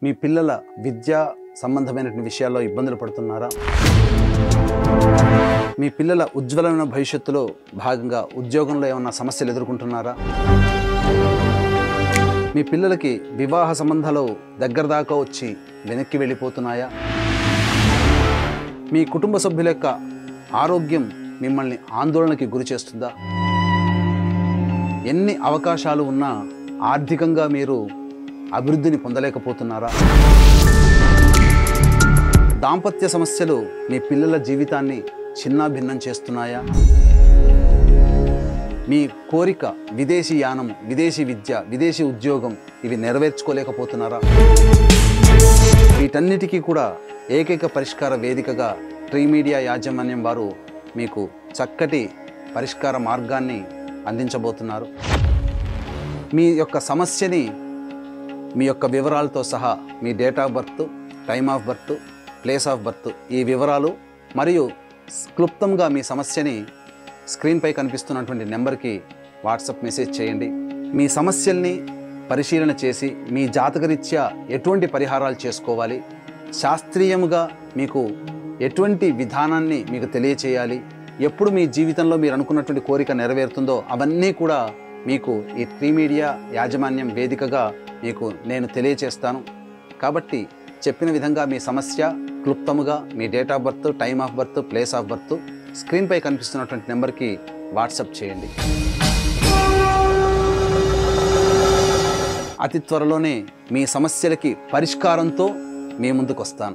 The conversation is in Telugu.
మీ పిల్లల విద్యా సంబంధమైన విషయాల్లో ఇబ్బందులు పడుతున్నారా? మీ పిల్లల ఉజ్వలమైన భవిష్యత్తులో భాగంగా ఉద్యోగంలో ఏమన్నా సమస్యలు ఎదుర్కొంటున్నారా? మీ పిల్లలకి వివాహ సంబంధాలు దగ్గర దాకా వచ్చి వెనక్కి వెళ్ళిపోతున్నాయా? మీ కుటుంబ సభ్యుల యొక్క ఆరోగ్యం మిమ్మల్ని ఆందోళనకి గురి చేస్తుందా? ఎన్ని అవకాశాలు ఉన్నా ఆర్థికంగా మీరు అభివృద్ధిని పొందలేకపోతున్నారా? దాంపత్య సమస్యలు మీ పిల్లల జీవితాన్ని చిన్నాభిన్నం చేస్తున్నాయా? మీ కోరిక విదేశీ యానం, విదేశీ విద్య, విదేశీ ఉద్యోగం ఇవి నెరవేర్చుకోలేకపోతున్నారా? వీటన్నిటికీ కూడా ఏకైక పరిష్కార వేదికగా ట్రీమీడియా యాజమాన్యం వారు మీకు చక్కటి పరిష్కార మార్గాన్ని అందించబోతున్నారు. మీ యొక్క సమస్యని మీ యొక్క వివరాలతో సహా మీ date of birth, time of birth, place of birth ఈ వివరాలు మరియు క్లుప్తంగా మీ సమస్యని స్క్రీన్పై కనిపిస్తున్నటువంటి నెంబర్కి వాట్సాప్ మెసేజ్ చేయండి. మీ సమస్యల్ని పరిశీలన చేసి మీ జాతకరీత్యా ఎటువంటి పరిహారాలు చేసుకోవాలి, శాస్త్రీయంగా మీకు ఎటువంటి విధానాన్ని మీకు తెలియచేయాలి, ఎప్పుడు మీ జీవితంలో మీరు అనుకున్నటువంటి కోరిక నెరవేరుతుందో అవన్నీ కూడా మీకు ఈ ట్రీమీడియా యాజమాన్యం వేదికగా మీకు నేను తెలియచేస్తాను. కాబట్టి చెప్పిన విధంగా మీ సమస్య క్లుప్తముగా మీ date of birth, time of birth, place of birth స్క్రీన్పై కనిపిస్తున్నటువంటి నెంబర్కి వాట్సాప్ చేయండి. అతి త్వరలోనే మీ సమస్యలకి పరిష్కారంతో మీ ముందుకు వస్తాను.